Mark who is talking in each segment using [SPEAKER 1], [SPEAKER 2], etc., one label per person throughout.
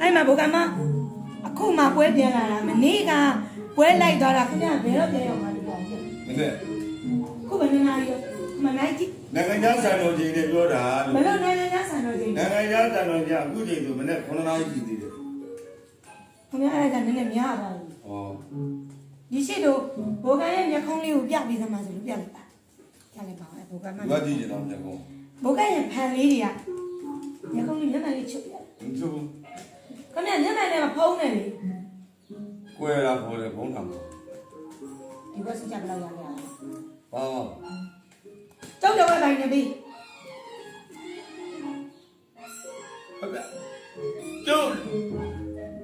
[SPEAKER 1] အဲ့မှာဘုကမအခုမှပွဲပြန်လာတာမနေ့ကပွဲလိုက်သွားတာခင်ဗျာဘယ်တော့ပြန်ရောက်မှာလဲပေါ့မ
[SPEAKER 2] နေ့
[SPEAKER 1] ခုဘယ်နေနာရီမနိုင်ကြည့်
[SPEAKER 2] နိုင်ငံခြားဆန်တော်ကြီးတွေပြောတာ
[SPEAKER 1] ဘယ်လိုနိုင်ငံခြားဆန်တော်ကြီး
[SPEAKER 2] နိုင်ငံခြားဆန်တော်ကြီးအခုချိန်ဆိုမနေ့9နာရီရှိသေးတယ်
[SPEAKER 1] ခင်ဗျာအဲ့ဒါကနည်းနည်းများပါဘူး
[SPEAKER 2] ဟော
[SPEAKER 1] ဒီရှိတို့ဘိုကရဲ့မျက်ခုံးလေးကိုပြပြီးသမှာဆိုလို့ပြလိုက်ပါပြလိုက်ပါအဲ့ဘိုကမှာ
[SPEAKER 2] ဘာကြည့်ကြတော့မျက်ခုံး
[SPEAKER 1] ဘိုကရဲ့ဖန်လေးတွေကမျက်ခုံးလေးမျက်မှန်လေးချုပ်ပြတယ်
[SPEAKER 2] မချုပ်
[SPEAKER 1] ခင်ဗျာမျက်မှန်လေးမှာဖုံးနေလေ
[SPEAKER 2] ကွယ်လာခေါ်တယ်ဘုံတော်
[SPEAKER 1] ဒီဘက်စကြဘယ်လောက်ရလဲ
[SPEAKER 2] ဟော
[SPEAKER 1] ကျောက်တော်ဝဲပိုင်းနေပြီ
[SPEAKER 2] ဟုတ်ကဲ့ကျုပ်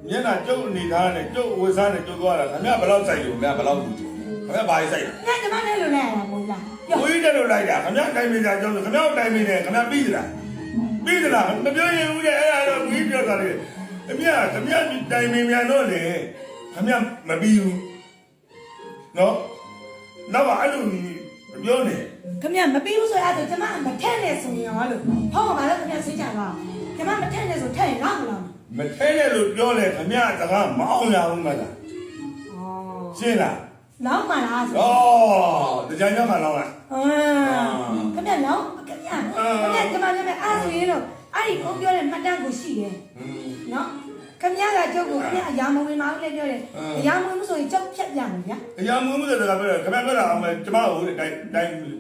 [SPEAKER 2] မျက်နှာကျုပ်အနေထားနဲ့ကျုပ်ဝေစားနဲ့ကျုပ်သွားတာခင်ဗျဘယ်လောက်စိုက်လို့ခင်ဗျဘယ်လောက်ဘူးခင်ဗျဘာကြီးစိုက်လဲ
[SPEAKER 1] ညကျမနဲ့လိုလိုက်ရတာမဟုတ်လား
[SPEAKER 2] ဝေးတယ်လို့လိုက်တာခင်ဗျတိုင်မိတာကျုပ်ခင်ဗျတိုင်မိတယ်ခင်ဗျပြီးသလားပြီးသလားမပြောရင်ဦးရဲ့အဲ့ဒါတော့ဝေးပြောတာလေခင်ဗျတိုင်မိမြန်တော့လေခင်ဗျမပြီးဘူးနော်တော့အဲ့လိုပြောနေ
[SPEAKER 1] ခင်ဗျမပြီးဘူးဆိုအဲ့ဒါကျမမထက်နဲ့ဆိုရင်ရောလို့ဟောပါတော့ခင်ဗျစိတ်ချပါကျမမထက်နဲ့ဆိုထက်ရင်တော့မလား
[SPEAKER 2] မထဲနဲ့လို့ပြောလေခမရတကားမအောင်ရဘူးမလား
[SPEAKER 1] ဩ
[SPEAKER 2] ရှင်းလား
[SPEAKER 1] လောင်းမလားဆို
[SPEAKER 2] ဩတကြံကြောင်းကလောင်းလိုက်
[SPEAKER 1] ခင်ဗျလောင်းခင်ဗျကျမလည်းအားဆိုရင်တော့အဲ့ဒီကိုပြောတဲ့မှတ်တမ်းကိုရှိတယ်နော်ခင်ဗျကကျုပ်ကိုခင်ဗျအရာမဝင်ပါဘူးလေပြောတယ်အရာမဝင်လို့ဆိုရင်ကျုပ်ဖြတ်ပြမယ်ဗျာ
[SPEAKER 2] အရာမဝင်လို့ဆိုတာပြောတယ်ခင်ဗျပြောတာအောင်မယ်ကျမကိုတိုင်း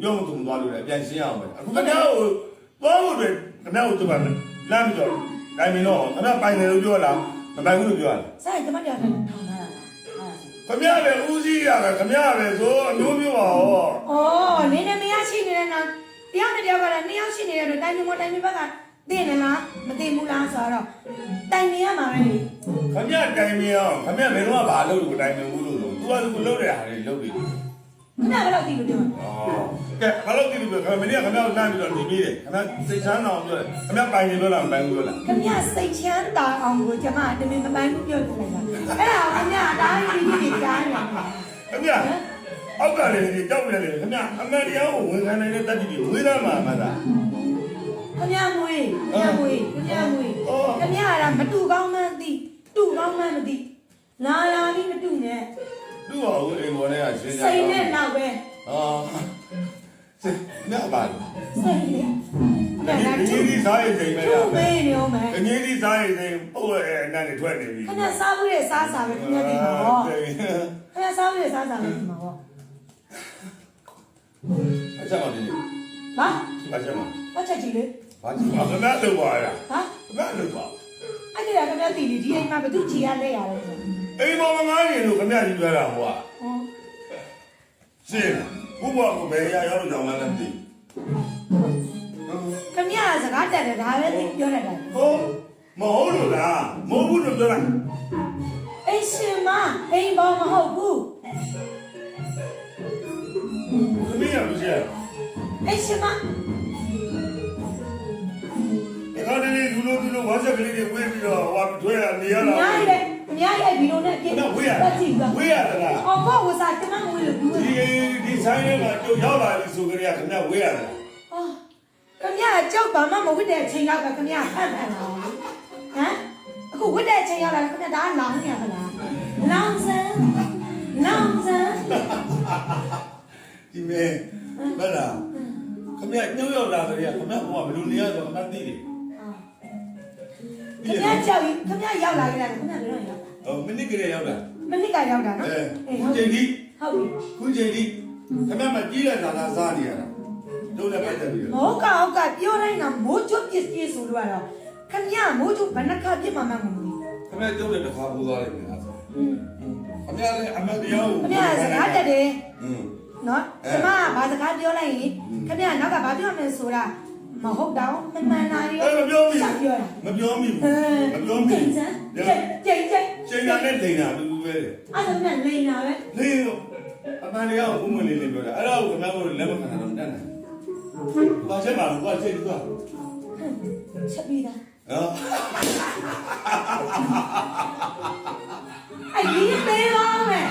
[SPEAKER 2] ပြောမကုန်သွားလို့လေပြန်ရှင်းအောင်ပဲအခုခင်ဗျကိုသွားဖို့တွေခင်ဗျကိုကျမလမ်းပြီးတော့တိုင်းမင်းတော့ခင်ဗျပိုင်တယ်လို့ပြောလားမပိုင်ဘူးလို့ပြောလား
[SPEAKER 1] ဆိုင်ကျမတရားထောင်ထားတာ
[SPEAKER 2] ခင်ဗျလည်းဦးစီးရတယ်ခင်ဗျလည်းဆိုအမျိုးမျိုးပါဟော
[SPEAKER 1] ဩနေနေမရရှိနေတဲ့နောက်တယောက်နဲ့တယောက်ကလည်းနှစ်ယောက်ရှိနေတဲ့အတွက်တိုင်းမျိုးတိုင်းမျိုးဘက်ကသိနေလားမသိဘူးလားဆိုတော့တိုင်မြင်ရမှာပဲလေ
[SPEAKER 2] ခင်ဗျတိုင်မြင်အောင်ခင်ဗျဘယ်တော့မှဘာလုပ်လို့တိုင်မြင်ဘူးလို့ဆိုသူကသူလုပ်တဲ့ဟာတွေလုပ်ပြီး
[SPEAKER 1] ခင်ဗျဘယ်လိုသိလို့ပြော
[SPEAKER 2] ကဲဘာလို့သိလို့ပြောခင်ဗျမင်းကခင်ဗျကိုလမ်းပြီးတော့နေပြီးတယ်ခင်ဗျစိတ်ချမ်းသာအောင်ပြောတယ်ခင်ဗျပိုင်နေလို့လားမပိုင်ဘူးလို့လား
[SPEAKER 1] ခင်ဗျစိတ်ချမ်းသာအောင်ကိုကျမတမင်မပိုင်ဘူးပြောနေလိုက်တာအဲ့ဒါခင်ဗျဒါကြီးကြားနေ
[SPEAKER 2] ခင်ဗျအောက်ကလည်းကြောက်နေတယ်ခင်ဗျအမှန်တရားကိုဝန်ခံနိုင်တဲ့တတိတွေဝေးလာမှာမှသာ
[SPEAKER 1] ခင်ဗျမွေးခင်ဗျကမတူကောင်းမှန်းသိတူကောင်းမှန်းမသိလာပြီးမတူနဲ့
[SPEAKER 2] တူပါဦးအိမ်ပေါ်ထဲကရှင်းကြ
[SPEAKER 1] စိတ်နဲ့နောက်ပဲ
[SPEAKER 2] ညပါ
[SPEAKER 1] စိတ်နဲ့
[SPEAKER 2] ဒီကြီးစားရတဲ့အိမ်
[SPEAKER 1] ပဲပဲနေအောင်မယ်
[SPEAKER 2] ဒီကြီးစားရတဲ့ပို့ရဲ့အနံ့တွေထွက်နေပြီ
[SPEAKER 1] ခင်ဗျစားဘူးရဲ့စားစာပဲခင်ဗျဒီမှာဟောခင်ဗျစားဘူးရဲ့စားစာပဲဒီမှာဟော
[SPEAKER 2] အချက်ပါဒီ
[SPEAKER 1] ဟာ
[SPEAKER 2] အချက်ပါ
[SPEAKER 1] အချက်ကြီးလေ
[SPEAKER 2] ဘာကြီးပါခင်ဗျလို့ပါရ
[SPEAKER 1] ဟာ
[SPEAKER 2] ခင်ဗျလို့ပါ
[SPEAKER 1] အဲ့ဒီကခင်ဗျတီးဒီအိမ်မှာဘယ်သူချီရလဲရတယ်ဆို
[SPEAKER 2] အိမ်ပေါ်မှာငားနေလို့ခင်ဗျကြီးပြောတာဟောရှင်းဘုရားကိုဘယ်ရရောက်လို့ကြောင်းလဲမသိ
[SPEAKER 1] ခင်ဗျစကားတက်တယ်ဒါပဲပြောတတ်တယ်
[SPEAKER 2] ဟုတ်မဟုတ်လို့လားမဟုတ်ဘူးလို့ပြောလိုက်
[SPEAKER 1] အိမ်ရှင်မအိမ်ပေါ်မဟုတ်ဘူး
[SPEAKER 2] သမီးရလို့ရှိရ
[SPEAKER 1] အိမ်ရှင်မ
[SPEAKER 2] ခါတည်းလူလိုဝါဆက်ကလေးတွေဝေးပြီးတော့ဟောထွေးရနေရတာ
[SPEAKER 1] အများကြီးဗီဒီယိုနဲ့အပြည့်
[SPEAKER 2] ဝေးရလား
[SPEAKER 1] အော်ဘောဝစားကျမဝေးလို့
[SPEAKER 2] ဒီဆိုင်ထဲမှာကျုပ်ရောက်လာပြီဆိုကြရခင်ဗျဝေးရလား
[SPEAKER 1] အော်ခင်ဗျကြောက်ပါမှမဝစ်တဲ့အချိန်လောက်ကခင်ဗျဟန်လာဟမ်အခုဝစ်တဲ့အချိန်ရောက်လာခင်ဗျဒါကလောင်းနေရမလားလောင်းစမ်း
[SPEAKER 2] ဒီမဲဘာလားခင်ဗျညှို့ရောက်လာကြရခင်ဗျဘုရားဘယ်လိုနေရဆိုမှသိတယ်
[SPEAKER 1] ခင်ဗျကြောက်ပြီခင်ဗျရောက်လာကြတယ်ခင်ဗျဘယ်တော့ရောက်
[SPEAKER 2] လာမိနစ်ကလေးရောက်လာ
[SPEAKER 1] မိနစ်ကရောက်တာနော်
[SPEAKER 2] ခုချိန်ဒီ
[SPEAKER 1] ဟုတ်ပြီ
[SPEAKER 2] ခုချိန်ဒီခင်ဗျမကြီးတဲ့သာသာစားနေရတာတို့လည်းပဲတက်ပြီး
[SPEAKER 1] ဟုတ်ကပြောတိုင်းကမိုးချုပ်ပစ္စည်းဆိုလို့ကတော့ခင်ဗျမိုးချုပ်ဘယ်နှခါပြစ်မှမမဘူး
[SPEAKER 2] ခင်ဗျကျုပ်လည်းတစ်ခါပူသွားတယ်ခင်ဗျခင်ဗျလည်းအမတရားကို
[SPEAKER 1] ခင်ဗျစကားတက်တယ်နော်ကျမဘာစကားပြောလိုက်ရင်ခင်ဗျနောက်ကဘာပြောမလဲဆိုတာမဟုတ်တော့မမှန်တာရော
[SPEAKER 2] မပြောမိမပြောမိ
[SPEAKER 1] ကျိန်
[SPEAKER 2] တာနဲ့လိန်တာလူပဲ
[SPEAKER 1] အဲ့ဒါနဲ့လိန်တာပဲ
[SPEAKER 2] လိန်တော့အမှန်တရားကိုဘုံမလေးလေးပြောတာအဲ့ဒါကိုခင်ဗျတို့လက်မခံတော့တတ်တယ်ဘာချက်မှာဘာချက်ဒီကွာ
[SPEAKER 1] ချက်ပြီးတာအဲ့ဒီသေးပါမယ်